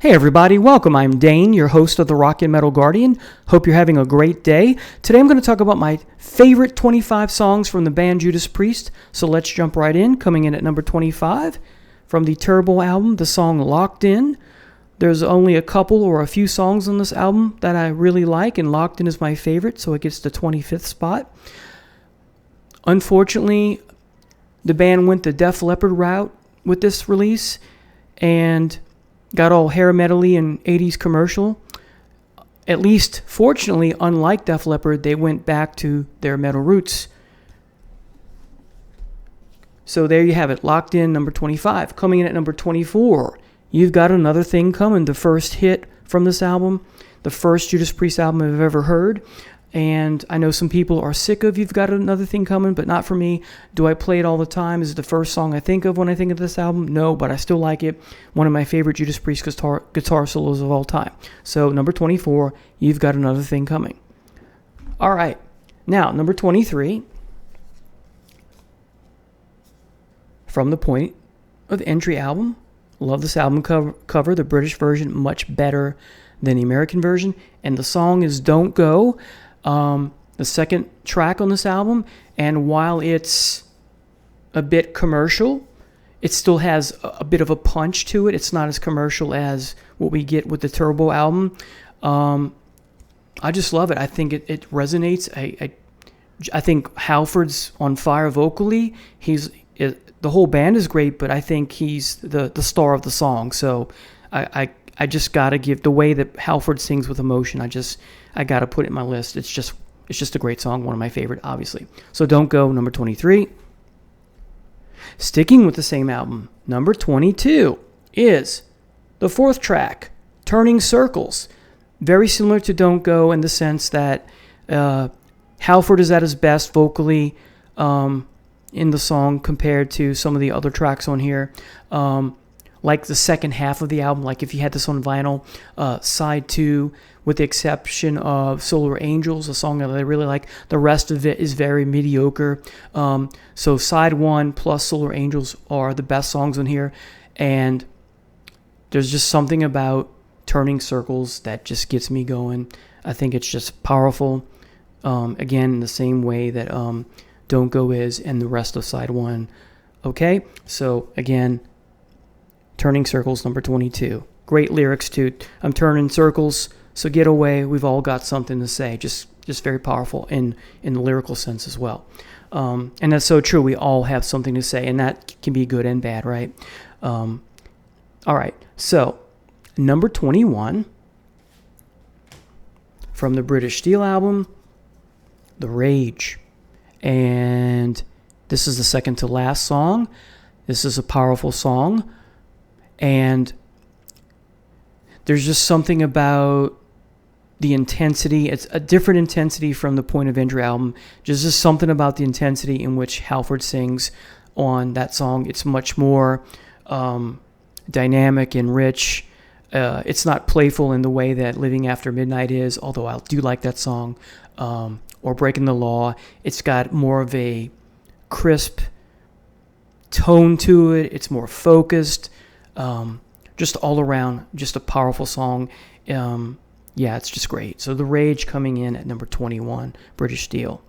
Hey everybody, welcome. I'm Dane, your host of the Rock and Metal Guardian. Hope you're having a great day. Today I'm going to talk about my favorite 25 songs from the band Judas Priest. So let's jump right in. Coming in at number 25 from the Turbo album, the song Locked In. There's only a couple or a few songs on this album that I really like, and Locked In is my favorite, so it gets the 25th spot. Unfortunately, the band went the Def Leppard route with this release, and got all hair metal-y and 80s commercial. At least, fortunately, unlike Def Leppard, they went back to their metal roots. So there you have it, Locked In, number 25. Coming in at number 24, You've Got Another Thing Coming, the first hit from this album, the first Judas Priest album I've ever heard. And I know some people are sick of You've Got Another Thing Coming, but not for me. Do I play it all the time? Is it the first song I think of when I think of this album? No, but I still like it. One of my favorite Judas Priest guitar solos of all time. So, number 24, You've Got Another Thing Coming. All right. Now, number 23, from the Point of Entry album. Love this album cover. The British version, much better than the American version. And the song is Don't Go. The second track on this album, and while it's a bit commercial, it still has a bit of a punch to it. It's not as commercial as what we get with the Turbo album. I just love it. I think it resonates. I think Halford's on fire vocally. The whole band is great, but I think he's the star of the song. So I just gotta give the way that Halford sings with emotion. I gotta put it in my list. It's just a great song, one of my favorite, obviously. So Don't Go, number 23. Sticking with the same album, number 22 is the fourth track, Turning Circles. Very similar to Don't Go in the sense that Halford is at his best vocally in the song compared to some of the other tracks on here. Like the second half of the album, like if you had this on vinyl, side 2, with the exception of Solar Angels, a song that I really like, the rest of it is very mediocre. So side 1 plus Solar Angels are the best songs on here, and there's just something about Turning Circles that just gets me going. I think it's just powerful. Again, in the same way that Don't Go is, and the rest of side 1. Okay, so again, Turning Circles, number 22. Great lyrics too. I'm turning circles, so get away. We've all got something to say. Just very powerful in the lyrical sense as well. And that's so true. We all have something to say, and that can be good and bad, right? All right. So, number 21 from the British Steel album, The Rage. And this is the second to last song. This is a powerful song. And there's just something about the intensity. It's a different intensity from the Point of Entry album. Just something about the intensity in which Halford sings on that song. It's much more dynamic and rich. It's not playful in the way that Living After Midnight is, although I do like that song. Or Breaking the Law. It's got more of a crisp tone to it. It's more focused. Just all around, just a powerful song. Yeah, it's just great. So The Rage coming in at number 21, British Steel.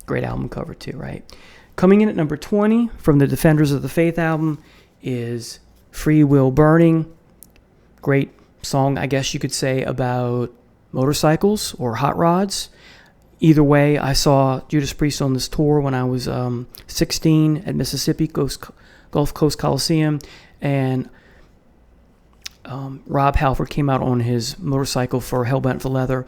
Great album cover too, right? Coming in at number 20 from the Defenders of the Faith album is Free Will Burning. Great song, I guess you could say, about motorcycles or hot rods. Either way, I saw Judas Priest on this tour when I was 16 at Mississippi Gulf Coast Coliseum, and Rob Halford came out on his motorcycle for Hellbent for Leather.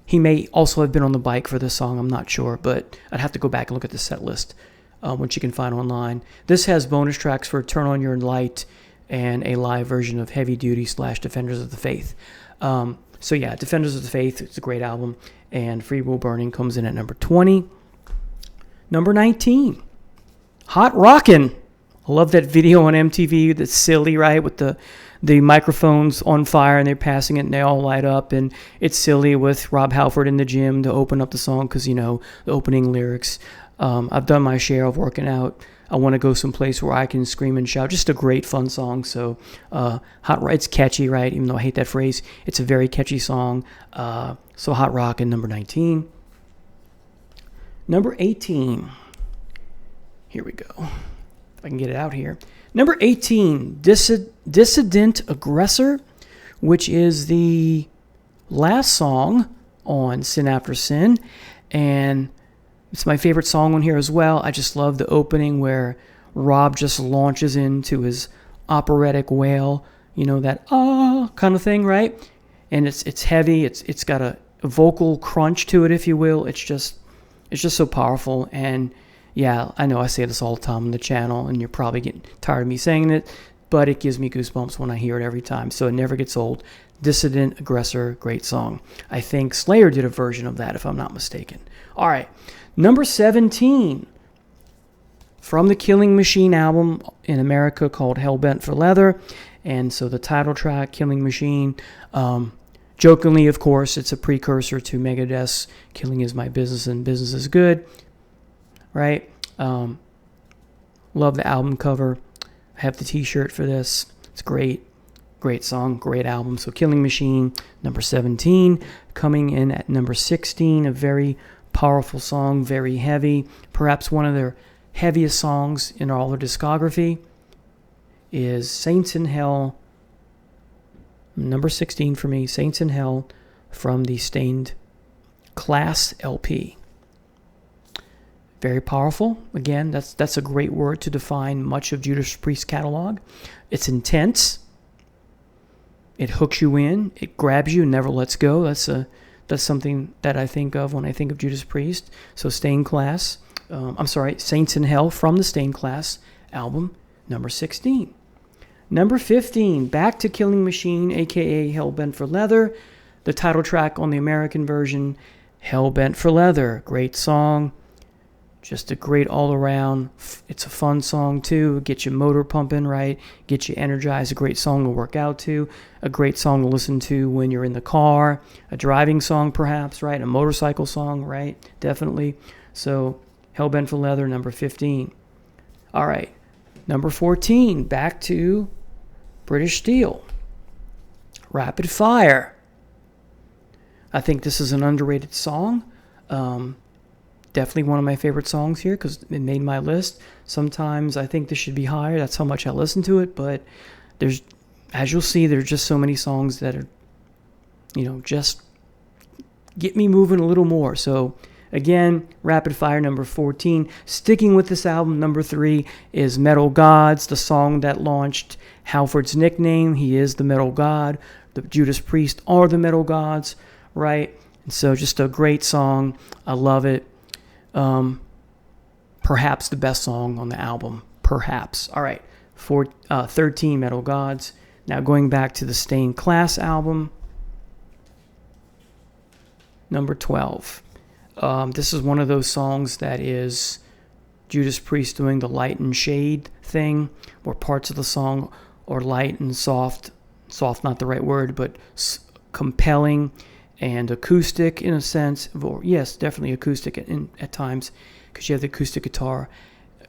He may also have been on the bike for this song, I'm not sure, but I'd have to go back and look at the set list, which you can find online. This has bonus tracks for Turn On Your Light and a live version of Heavy Duty / Defenders of the Faith. So yeah, Defenders of the Faith, it's a great album, and Free Will Burning comes in at number 20. Number 19, Hot Rockin'. I love that video on MTV that's silly, right, with the microphones on fire and they're passing it and they all light up, and it's silly with Rob Halford in the gym to open up the song because, you know, the opening lyrics. I've done my share of working out I want to go someplace where I can scream and shout. Just a great fun song. So it's catchy, right? Even though I hate that phrase, it's a very catchy song. So Hot Rockin', number 19. Number 18. Here we go. If I can get it out here. Number 18, Dissident Aggressor, which is the last song on Sin After Sin. And it's my favorite song on here as well. I just love the opening where Rob just launches into his operatic wail, that kind of thing, right? And it's heavy. It's got a vocal crunch to it, if you will. It's just so powerful. And yeah, I know I say this all the time on the channel, and you're probably getting tired of me saying it, but it gives me goosebumps when I hear it every time. So it never gets old. Dissident Aggressor, great song. I think Slayer did a version of that, if I'm not mistaken. All right. Number 17, from the Killing Machine album in America called Hellbent for Leather. And so the title track, Killing Machine, jokingly, of course, it's a precursor to Megadeth's Killing Is My Business and Business Is Good, right? Love the album cover. I have the t-shirt for this. It's great. Great song, great album. So Killing Machine, number 17. Coming in at number 16, a very powerful song, very heavy. Perhaps one of their heaviest songs in all their discography is Saints in Hell, number 16 for me, Saints in Hell, from the Stained Class LP. Very powerful. Again, that's a great word to define much of Judas Priest's catalog. It's intense. It hooks you in. It grabs you and never lets go. That's something that I think of when I think of Judas Priest. So Saints in Hell from the Stained Class album, number 16. Number 15, back to Killing Machine, a.k.a. Hellbent for Leather. The title track on the American version, Hellbent for Leather. Great song. Just a great all-around. It's a fun song, too. Get your motor pumping, right? Get you energized. A great song to work out to. A great song to listen to when you're in the car. A driving song, perhaps, right? A motorcycle song, right? Definitely. So, Hellbent for Leather, number 15. All right. Number 14, back to British Steel. Rapid Fire. I think this is an underrated song. Definitely one of my favorite songs here because it made my list. Sometimes I think this should be higher. That's how much I listen to it. But as you'll see, there's just so many songs that are, just get me moving a little more. So again, Rapid Fire, number 14. Sticking with this album, number 3 is Metal Gods, the song that launched Halford's nickname. He is the Metal God. The Judas Priest are the Metal Gods, right? And so just a great song. I love it. Perhaps the best song on the album. Perhaps. All right. 13, Metal Gods. Now going back to the Stained Class album. Number 12. This is one of those songs that is Judas Priest doing the light and shade thing, where parts of the song are light and soft. Soft, not the right word, but compelling and acoustic in a sense. Or yes, definitely acoustic at times, because you have the acoustic guitar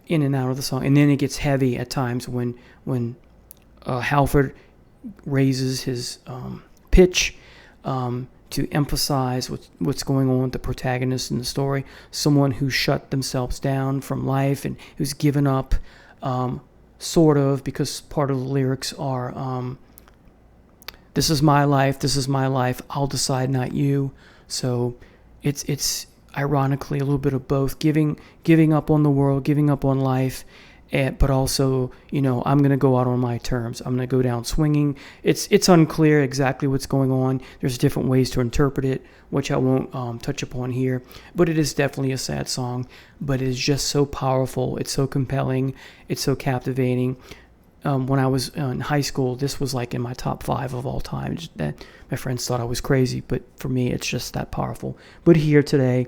in and out of the song. And then it gets heavy at times when Halford raises his pitch to emphasize what's going on with the protagonist in the story. Someone who shut themselves down from life and who's given up, sort of, because part of the lyrics are, this is my life, I'll decide, not you. So it's ironically a little bit of both, giving up on the world, giving up on life, but also, I'm going to go out on my terms. I'm going to go down swinging. It's unclear exactly what's going on. There's different ways to interpret it, which I won't touch upon here. But it is definitely a sad song. But it is just so powerful. It's so compelling. It's so captivating. When I was in high school, this was like in my top 5 of all time. That my friends thought I was crazy, but for me, it's just that powerful. But here today,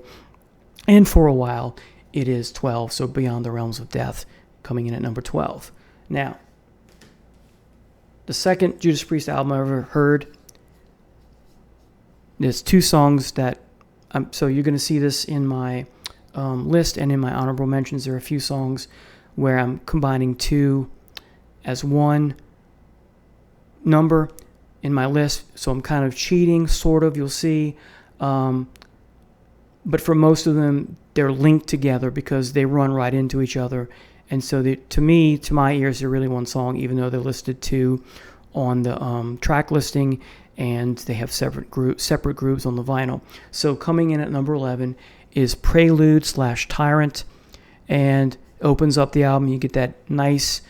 and for a while, it is 12. So Beyond the Realms of Death, coming in at number 12. Now, the second Judas Priest album I ever heard, there's 2 songs that, so you're going to see this in my list and in my honorable mentions. There are a few songs where I'm combining two as one number in my list. So I'm kind of cheating, sort of, you'll see. But for most of them, they're linked together because they run right into each other. And so to my ears, they're really one song, even though they're listed two on the track listing, and they have separate groups on the vinyl. So coming in at number 11 is Prelude/Tyrant, and opens up the album. You get that nice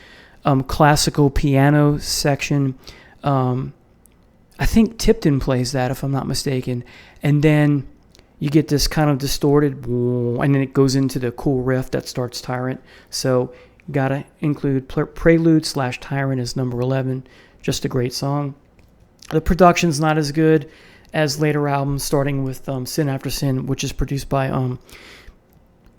classical piano section. I think Tipton plays that, if I'm not mistaken. And then you get this kind of distorted, and then it goes into the cool riff that starts Tyrant. So gotta include Prelude/Tyrant as number 11. Just a great song. The production's not as good as later albums, starting with Sin After Sin, which is produced by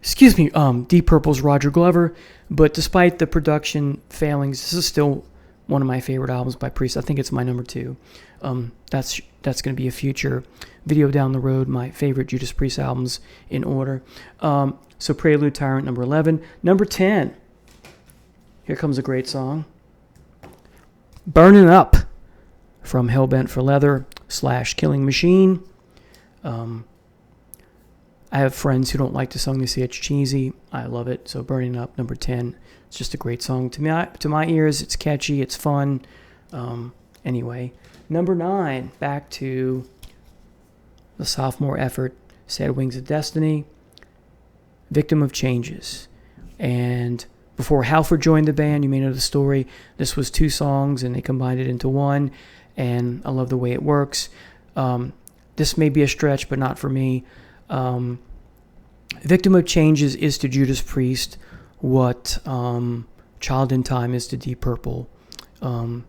Deep Purple's Roger Glover. But despite the production failings, this is still one of my favorite albums by Priest. I think it's my number 2. That's going to be a future video down the road, my favorite Judas Priest albums in order. So Prelude, Tyrant, number 11. Number 10. Here comes a great song. Burnin' Up from Hellbent for Leather / Killing Machine. I have friends who don't like the song. They say it's cheesy. I love it. So Burning Up, number 10. It's just a great song. To my ears, it's catchy. It's fun. Anyway, number 9, back to the sophomore effort, Sad Wings of Destiny, Victim of Changes. And before Halford joined the band, you may know the story. This was 2 songs, and they combined it into one. And I love the way it works. This may be a stretch, but not for me. Victim of Changes is to Judas Priest what Child in Time is to Deep Purple. And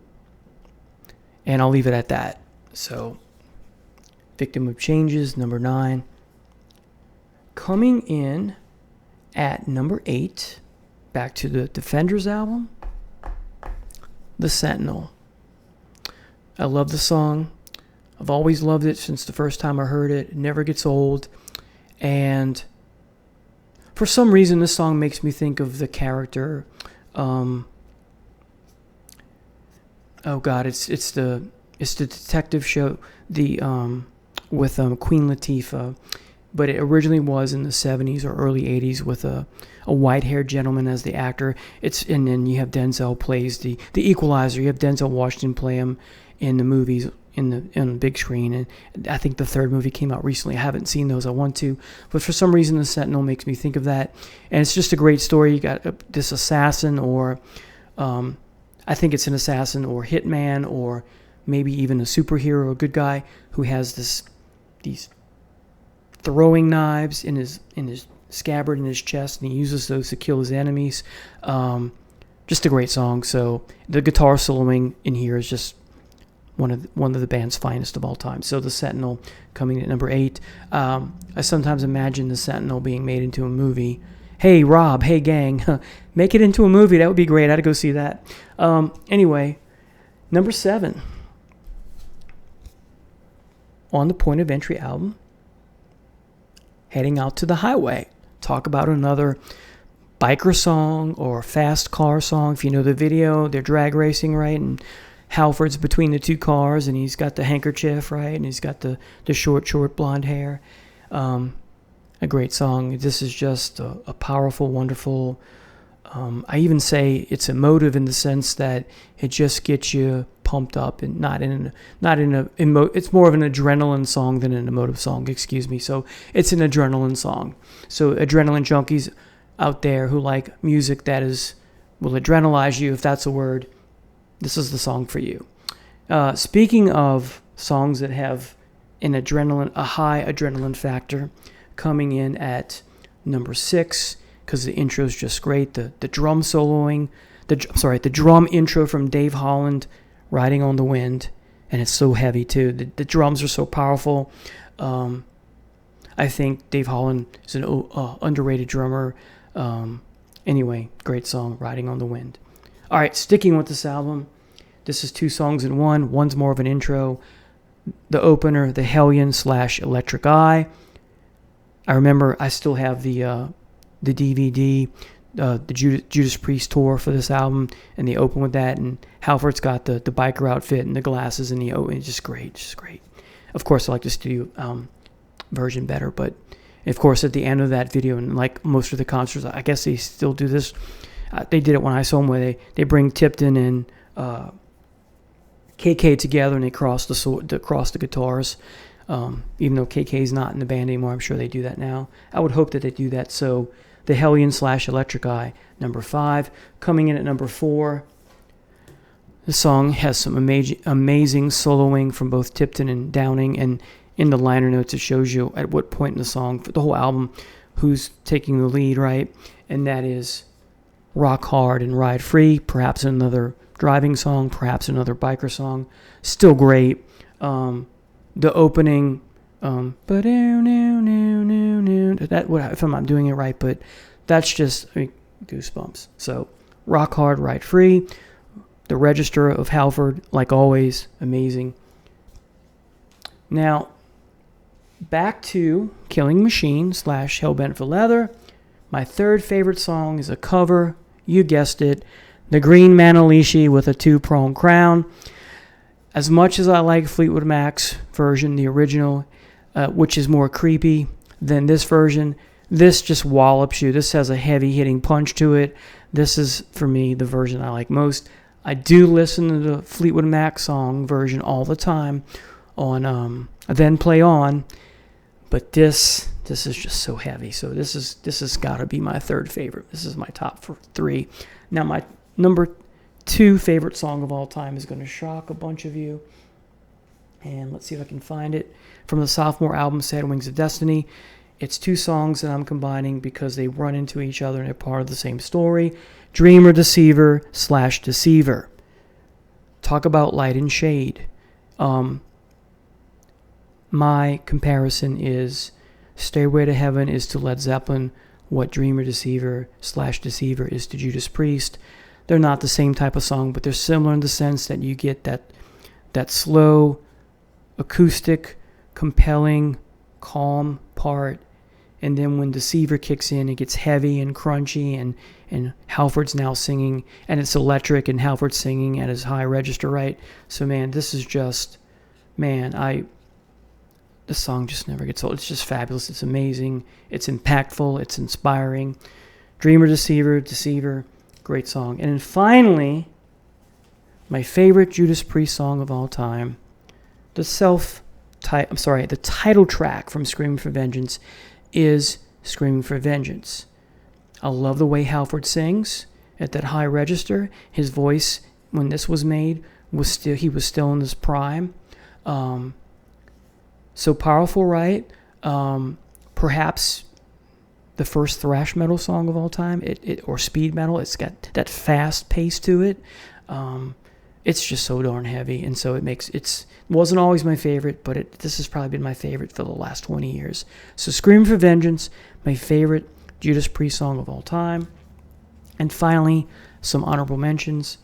I'll leave it at that. So, Victim of Changes, number 9. Coming in at number 8, back to the Defenders album, The Sentinel. I love the song. I've always loved it since the first time I heard it. It never gets old. And for some reason, this song makes me think of the character. It's the detective show with Queen Latifah, but it originally was in the 70s or early 80s with a white-haired gentleman as the actor. And then you have Denzel plays the Equalizer. You have Denzel Washington play him in the movies on the big screen, and I think the 3rd movie came out recently. I haven't seen those. I want to, but for some reason, The Sentinel makes me think of that, and it's just a great story. You got this assassin, or I think it's an assassin or hitman, or maybe even a superhero, a good guy who has these throwing knives in his scabbard in his chest, and he uses those to kill his enemies. Just a great song. So the guitar soloing in here is just one of the band's finest of all time. So The Sentinel coming at number 8. I sometimes imagine The Sentinel being made into a movie. Hey, Rob, hey, gang, make it into a movie. That would be great. I'd go see that. Anyway, number 7. On the Point of Entry album, Heading Out to the Highway. Talk about another biker song or fast car song. If you know the video, they're drag racing, right? And Halford's between the 2 cars, and he's got the handkerchief, right? And he's got the short blonde hair. A great song. This is just a powerful, wonderful. I even say it's emotive in the sense that it just gets you pumped up, and it's more of an adrenaline song than an emotive song. Excuse me. So it's an adrenaline song. So adrenaline junkies out there who like music that will adrenalize you, if that's a word, this is the song for you. Speaking of songs that have a high adrenaline factor, coming in at number 6, because the intro is just great. The drum soloing, the drum intro from Dave Holland, Riding on the Wind, and it's so heavy too. The drums are so powerful. I think Dave Holland is an underrated drummer. Anyway, great song, Riding on the Wind. All right, sticking with this album, this is 2 songs in one. One's more of an intro. The opener, The Hellion / Electric Eye. I remember I still have the DVD. Judas Priest tour for this album, and they open with that, and Halford's got the biker outfit and the glasses, and it's just great, just great. Of course, I like the studio version better, but of course at the end of that video, and like most of the concerts, I guess they still do this. They did it when I saw them, where they bring Tipton and KK together, and they cross the guitars. Even though KK's not in the band anymore, I'm sure they do that now. I would hope that they do that. So the Hellion / Electric Eye, number 5. Coming in at number 4, the song has some amazing soloing from both Tipton and Downing, and in the liner notes it shows you at what point in the song, for the whole album, who's taking the lead, right? And that is Rock Hard and Ride Free, perhaps another driving song, perhaps another biker song. Still great. The opening, that, if I'm not doing it right, but that's just goosebumps. So, Rock Hard, Ride Free. The Register of Halford, like always, amazing. Now, back to Killing Machine / Hellbent for Leather. My third favorite song is a cover, you guessed it, The Green Manalishi with a 2-pronged crown. As much as I like Fleetwood Mac's version, the original, which is more creepy than this version, this just wallops you. This has a heavy-hitting punch to it. This is, for me, the version I like most. I do listen to the Fleetwood Mac song version all the time on Then Play On, but this is just so heavy. So this has got to be my third favorite. This is my top 3. Now, my number 2 favorite song of all time is going to shock a bunch of you. And let's see if I can find it. From the sophomore album, Sad Wings of Destiny. It's 2 songs that I'm combining because they run into each other and they're part of the same story. Dreamer Deceiver / Deceiver. Talk about light and shade. My comparison is Stairway to Heaven is to Led Zeppelin what Dreamer Deceiver / Deceiver is to Judas Priest. They're not the same type of song, but they're similar in the sense that you get that slow, acoustic, compelling, calm part, and then when Deceiver kicks in, it gets heavy and crunchy, and Halford's now singing, and it's electric, and Halford's singing at his high register, right? So, man, this is just, the song just never gets old. It's just fabulous. It's amazing. It's impactful. It's inspiring. Dreamer, Deceiver. Great song. And then finally, my favorite Judas Priest song of all time, the title track from Screaming for Vengeance is Screaming for Vengeance. I love the way Halford sings at that high register. His voice, when this was made, was still in his prime. So powerful, right? Perhaps the first thrash metal song of all time, or speed metal. It's got that fast pace to it. It's just so darn heavy, and so it wasn't always my favorite, but this has probably been my favorite for the last 20 years. So Scream for Vengeance, my favorite Judas Priest song of all time. And finally, some honorable mentions.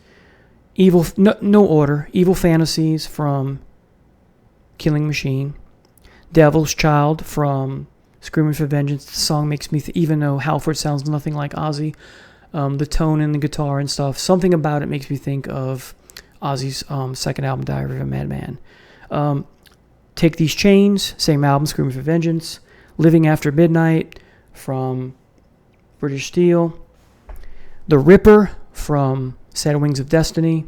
No order. Evil Fantasies from Killing Machine. Devil's Child from Screaming for Vengeance. The song makes me, even though Halford sounds nothing like Ozzy, the tone and the guitar and stuff, something about it makes me think of Ozzy's second album, Diary of a Madman. Take These Chains, same album, Screaming for Vengeance. Living After Midnight from British Steel. The Ripper from Sad Wings of Destiny.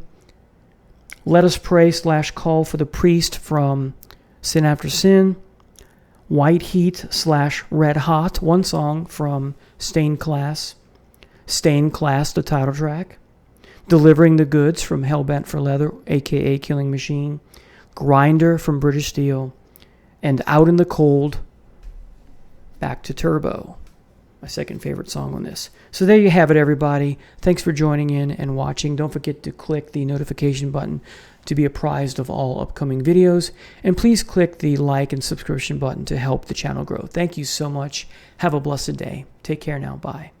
Let Us Pray / Call for the Priest from Sin After Sin. White Heat / Red Hot, one song from Stained Class. Stained Class, the title track. Delivering the Goods from Hellbent for Leather, a.k.a. Killing Machine. Grinder from British Steel. And Out in the Cold, Back to Turbo. My second favorite song on this. So there you have it, everybody. Thanks for joining in and watching. Don't forget to click the notification button to be apprised of all upcoming videos. And please click the like and subscription button to help the channel grow. Thank you so much. Have a blessed day. Take care now. Bye.